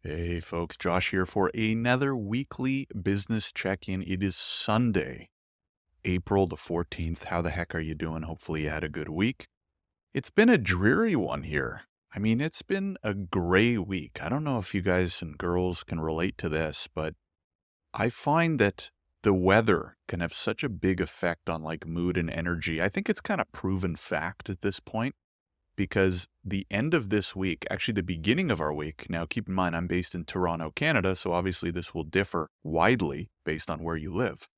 Hey folks, Josh here for another weekly business check-in. It is Sunday, April the 14th. How the heck are you doing? Hopefully you had a good week. It's been a dreary one here. I mean, it's been a gray week. I don't know if you guys and girls can relate to this, but I find that the weather can have such a big effect on like mood and energy. I think it's kind of proven fact at this point. Because the end of this week, actually the beginning of our week, now keep in mind I'm based in Toronto, Canada, so obviously this will differ widely based on where you live.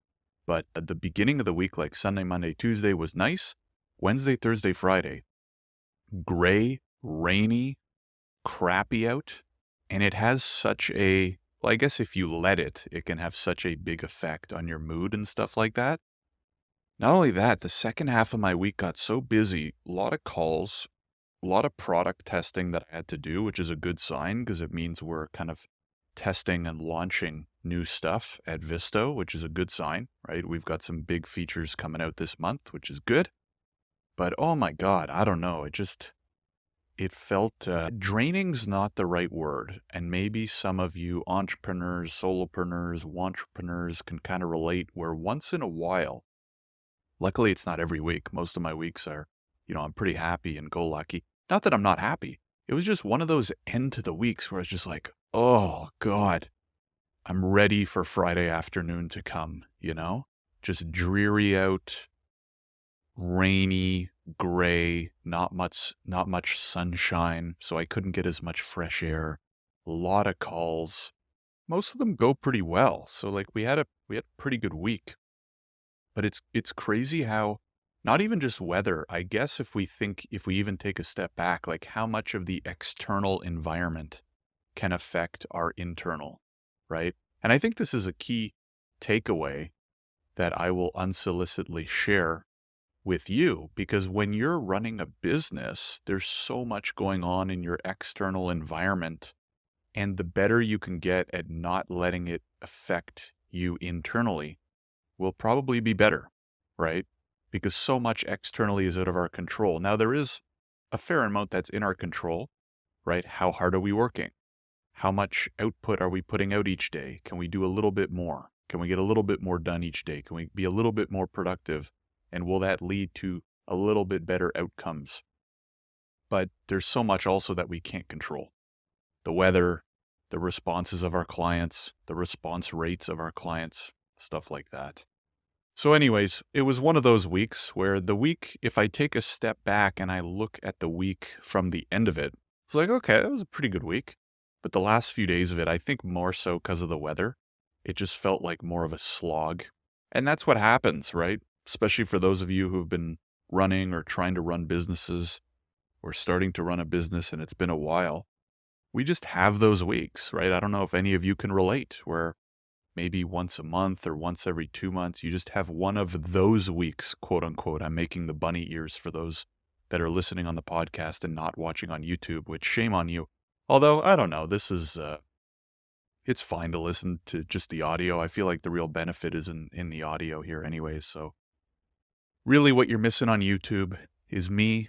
But at the beginning of the week, like Sunday, Monday, Tuesday was nice. Wednesday, Thursday, Friday, gray, rainy, crappy out. And it has such a, well, I guess if you let it, it can have such a big effect on your mood and stuff like that. Not only that, the second half of my week got so busy, a lot of calls, a lot of product testing that I had to do, which is a good sign because it means we're kind of testing and launching new stuff at Visto, which is a good sign, right? We've got some big features coming out this month, which is good. But oh my God, I don't know. It felt draining's not the right word. And maybe some of you entrepreneurs, solopreneurs, wantrepreneurs can kind of relate where once in a while, luckily it's not every week. Most of my weeks are, I'm pretty happy and go lucky. Not that I'm not happy. It was just one of those end to the weeks where it's just like, oh God, I'm ready for Friday afternoon to come, Just dreary out, rainy, gray, not much sunshine, so I couldn't get as much fresh air. A lot of calls. Most of them go pretty well. So like we had a pretty good week. But it's crazy how not even just weather, I guess if we even take a step back, like how much of the external environment can affect our internal, right? And I think this is a key takeaway that I will unsolicitedly share with you, because when you're running a business, there's so much going on in your external environment, and the better you can get at not letting it affect you internally will probably be better, right? Because so much externally is out of our control. Now, there is a fair amount that's in our control, right? How hard are we working? How much output are we putting out each day? Can we do a little bit more? Can we get a little bit more done each day? Can we be a little bit more productive? And will that lead to a little bit better outcomes? But there's so much also that we can't control. The weather, the responses of our clients, the response rates of our clients, stuff like that. So anyways, it was one of those weeks where if I take a step back and I look at the week from the end of it, it's like, okay, that was a pretty good week. But the last few days of it, I think more so because of the weather, it just felt like more of a slog. And that's what happens, right? Especially for those of you who've been running or trying to run businesses or starting to run a business and it's been a while. We just have those weeks, right? I don't know if any of you can relate where maybe once a month or once every 2 months, you just have one of those weeks, quote unquote. I'm making the bunny ears for those that are listening on the podcast and not watching on YouTube, which shame on you. Although, I don't know, this is, it's fine to listen to just the audio. I feel like the real benefit is in the audio here anyways. So really what you're missing on YouTube is me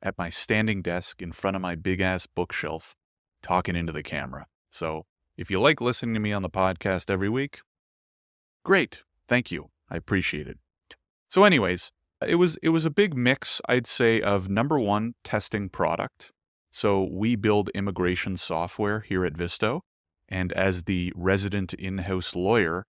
at my standing desk in front of my big ass bookshelf talking into the camera. So if you like listening to me on the podcast every week, great. Thank you. I appreciate it. So anyways, it was a big mix, I'd say, of number one, testing product. So we build immigration software here at Visto. And as the resident in-house lawyer,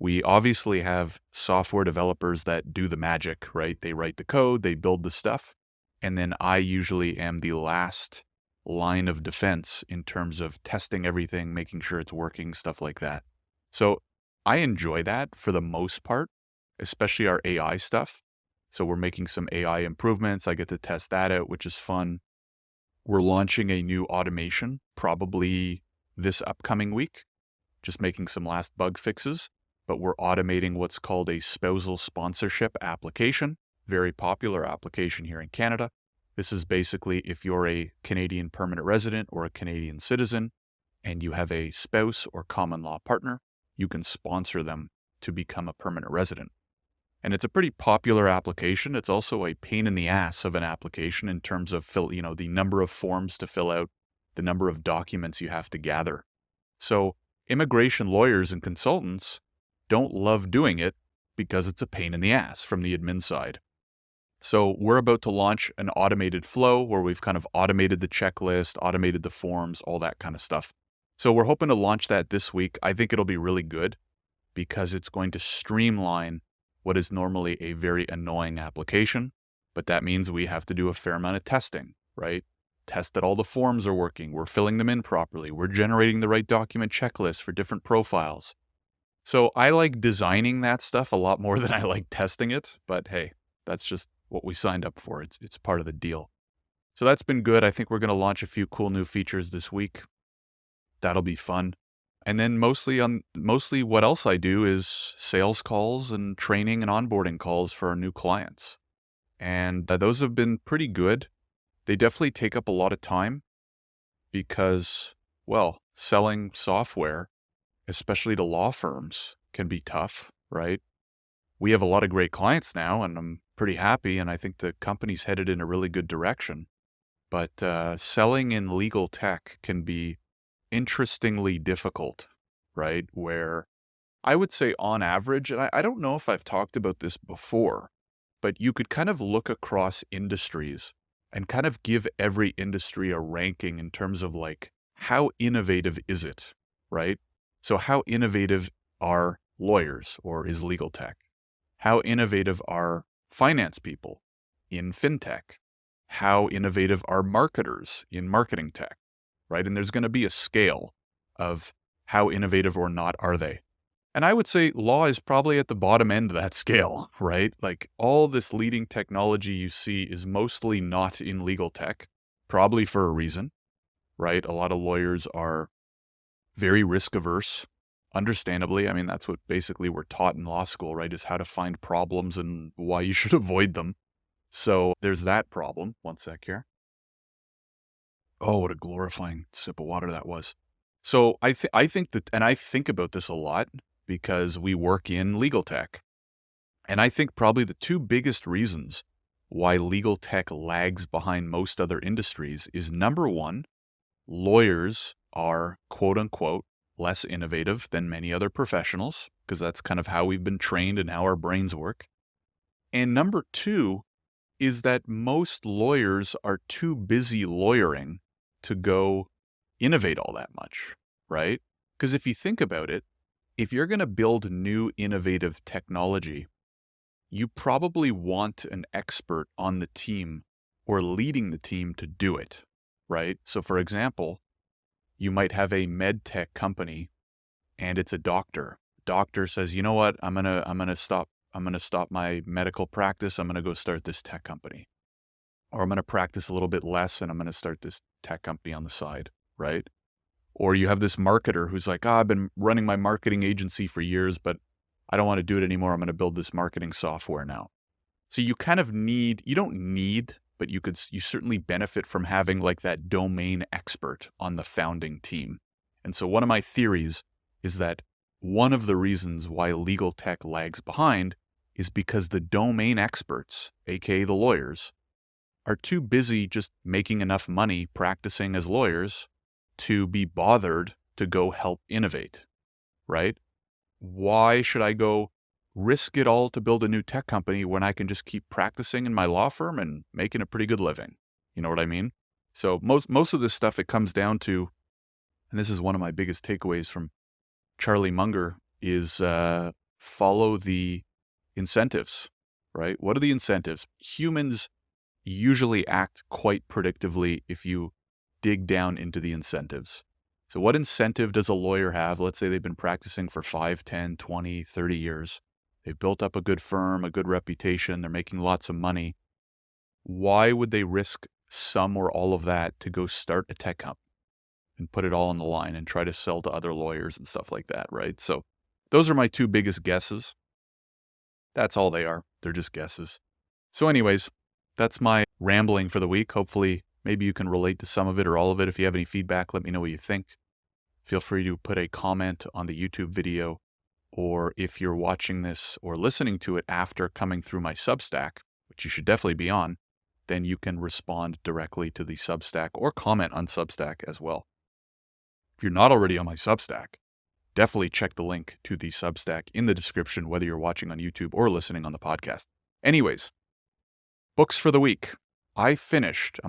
we obviously have software developers that do the magic, right? They write the code, they build the stuff. And then I usually am the last line of defense in terms of testing everything, making sure it's working, stuff like that. So I enjoy that for the most part, especially our AI stuff. So we're making some AI improvements. I get to test that out, which is fun. We're launching a new automation probably this upcoming week, just making some last bug fixes, but we're automating what's called a spousal sponsorship application, very popular application here in Canada. This is basically if you're a Canadian permanent resident or a Canadian citizen and you have a spouse or common law partner, you can sponsor them to become a permanent resident. And it's a pretty popular application. It's also a pain in the ass of an application in terms of the number of forms to fill out, the number of documents you have to gather So immigration lawyers and consultants don't love doing it because it's a pain in the ass from the admin side. So we're about to launch an automated flow where we've kind of automated the checklist, automated the forms, all that kind of stuff. So we're hoping to launch that this week. I think it'll be really good because it's going to streamline what is normally a very annoying application. But that means we have to do a fair amount of testing, right? Test that all the forms are working. We're filling them in properly. We're generating the right document checklist for different profiles. So I like designing that stuff a lot more than I like testing it. But hey, that's just what we signed up for. It's part of the deal. So that's been good. I think we're going to launch a few cool new features this week. That'll be fun. And then mostly what else I do is sales calls and training and onboarding calls for our new clients. And those have been pretty good. They definitely take up a lot of time because, well, selling software, especially to law firms, can be tough, right? We have a lot of great clients now, and I'm pretty happy, and I think the company's headed in a really good direction. But selling in legal tech can be interestingly difficult, right? Where I would say on average, and I don't know if I've talked about this before, but you could kind of look across industries and kind of give every industry a ranking in terms of like, how innovative is it, right? So how innovative are lawyers or is legal tech? How innovative are finance people in fintech? How innovative are marketers in marketing tech, right? And there's going to be a scale of how innovative or not are they. And I would say law is probably at the bottom end of that scale, right? Like all this leading technology you see is mostly not in legal tech, probably for a reason, right? A lot of lawyers are very risk averse. Understandably, I mean, that's what basically we're taught in law school, right? Is how to find problems and why you should avoid them. So there's that problem. One sec here. Oh, what a glorifying sip of water that was. So I think that, and I think about this a lot because we work in legal tech. And I think probably the two biggest reasons why legal tech lags behind most other industries is number one, lawyers are quote unquote less innovative than many other professionals, because that's kind of how we've been trained and how our brains work. And number two is that most lawyers are too busy lawyering to go innovate all that much, right? Because if you think about it, if you're going to build new innovative technology, you probably want an expert on the team or leading the team to do it, right? So for example, you might have a med tech company and it's a doctor. Doctor says, you know what, I'm gonna stop my medical practice. I'm gonna go start this tech company. Or I'm gonna practice a little bit less and I'm gonna start this tech company on the side, right? Or you have this marketer who's like, I've been running my marketing agency for years, but I don't want to do it anymore. I'm going to build this marketing software now. So you kind of you don't need, but you certainly benefit from having like that domain expert on the founding team. And so one of my theories is that one of the reasons why legal tech lags behind is because the domain experts, aka the lawyers, are too busy just making enough money practicing as lawyers to be bothered to go help innovate, right? Why should I go risk it all to build a new tech company when I can just keep practicing in my law firm and making a pretty good living? You know what I mean? So most of this stuff, it comes down to, and this is one of my biggest takeaways from Charlie Munger, is follow the incentives, right? What are the incentives? Humans usually act quite predictively if you dig down into the incentives. So what incentive does a lawyer have? Let's say they've been practicing for 5, 10, 20, 30 years. They've built up a good firm, a good reputation. They're making lots of money. Why would they risk some or all of that to go start a tech company and put it all on the line and try to sell to other lawyers and stuff like that, right? So those are my two biggest guesses. That's all they are. They're just guesses. So anyways, that's my rambling for the week. Hopefully, maybe you can relate to some of it or all of it. If you have any feedback, let me know what you think. Feel free to put a comment on the YouTube video, or if you're watching this or listening to it after coming through my Substack, which you should definitely be on, then you can respond directly to the Substack or comment on Substack as well. If you're not already on my Substack, definitely check the link to the Substack in the description, whether you're watching on YouTube or listening on the podcast. Anyways, books for the week. I'm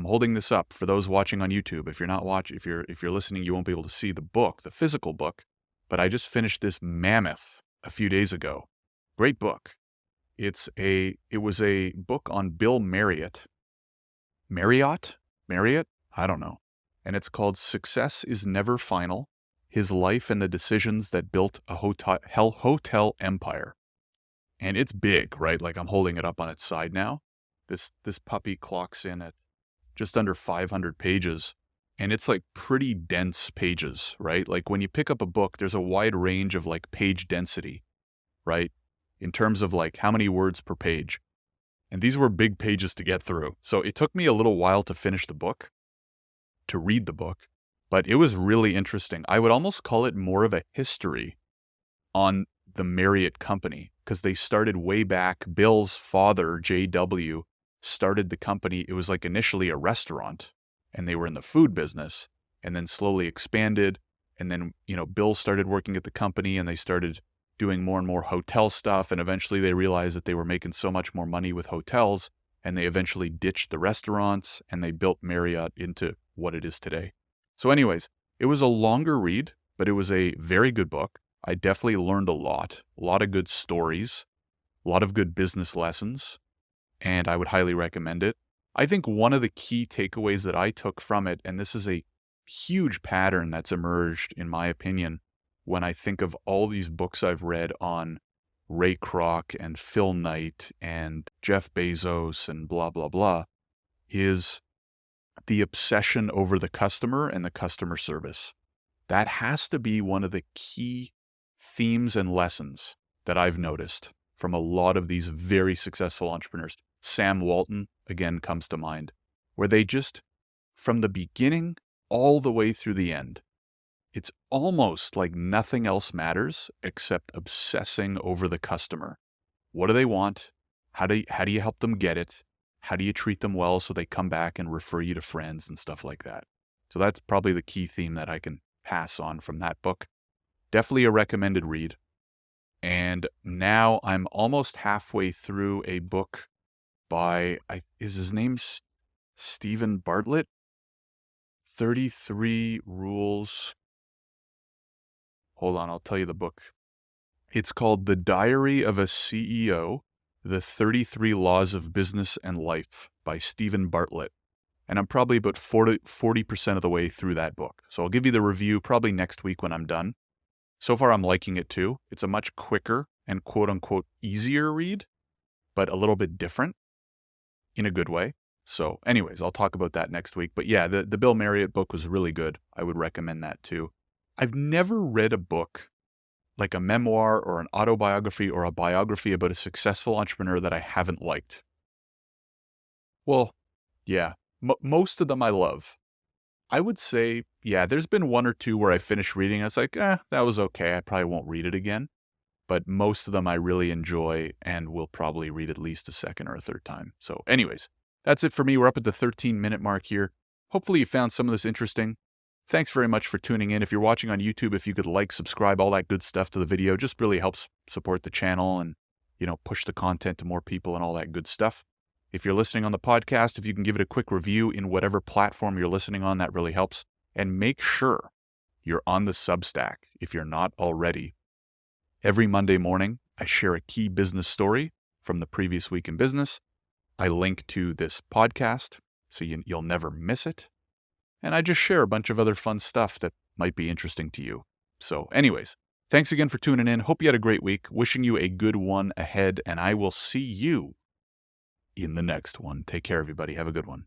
holding this up for those watching on YouTube. If you're not watching, if you're listening, you won't be able to see the book, the physical book, but I just finished this mammoth a few days ago. Great book. It was a book on Bill Marriott. Marriott? I don't know. And it's called Success is Never Final: His Life and the Decisions That Built a Hotel Empire. And it's big, right? Like, I'm holding it up on its side now. This puppy clocks in at just under 500 pages, and it's like pretty dense pages, right? Like, when you pick up a book, there's a wide range of like page density, right? In terms of like how many words per page. And these were big pages to get through. So it took me a little while to finish the book, to read the book, but it was really interesting. I would almost call it more of a history on the Marriott company, because they started way back. Bill's father, J.W., started the company. It was like initially a restaurant, and they were in the food business, and then slowly expanded. And then, Bill started working at the company, and they started doing more and more hotel stuff. And eventually they realized that they were making so much more money with hotels, and they eventually ditched the restaurants, and they built Marriott into what it is today. So anyways, it was a longer read, but it was a very good book. I definitely learned a lot of good stories, a lot of good business lessons, and I would highly recommend it. I think one of the key takeaways that I took from it, and this is a huge pattern that's emerged, in my opinion, when I think of all these books I've read on Ray Kroc and Phil Knight and Jeff Bezos and blah, blah, blah, is the obsession over the customer and the customer service. That has to be one of the key themes and lessons that I've noticed from a lot of these very successful entrepreneurs. Sam Walton, again, comes to mind, where they just, from the beginning all the way through the end, it's almost like nothing else matters except obsessing over the customer. What do they want? How do you help them get it? How do you treat them well so they come back and refer you to friends and stuff like that? So that's probably the key theme that I can pass on from that book. Definitely a recommended read. And now I'm almost halfway through a book by, is his name Stephen Bartlett? 33 Rules. Hold on, I'll tell you the book. It's called The Diary of a CEO, The 33 Laws of Business and Life by Stephen Bartlett. And I'm probably about 40% of the way through that book. So I'll give you the review probably next week when I'm done. So far, I'm liking it too. It's a much quicker and quote-unquote easier read, but a little bit different in a good way. So anyways, I'll talk about that next week. But yeah, the Bill Marriott book was really good. I would recommend that too. I've never read a book, like a memoir or an autobiography or a biography about a successful entrepreneur, that I haven't liked. Well, yeah, most of them I love. I would say, yeah, there's been one or two where I finished reading, I was like, that was okay. I probably won't read it again. But most of them I really enjoy and will probably read at least a second or a third time. So anyways, that's it for me. We're up at the 13-minute mark here. Hopefully you found some of this interesting. Thanks very much for tuning in. If you're watching on YouTube, if you could like, subscribe, all that good stuff to the video, just really helps support the channel and, push the content to more people and all that good stuff. If you're listening on the podcast, if you can give it a quick review in whatever platform you're listening on, that really helps. And make sure you're on the Substack if you're not already. Every Monday morning, I share a key business story from the previous week in business. I link to this podcast so you'll never miss it. And I just share a bunch of other fun stuff that might be interesting to you. So anyways, thanks again for tuning in. Hope you had a great week. Wishing you a good one ahead, and I will see you in the next one. Take care, everybody. Have a good one.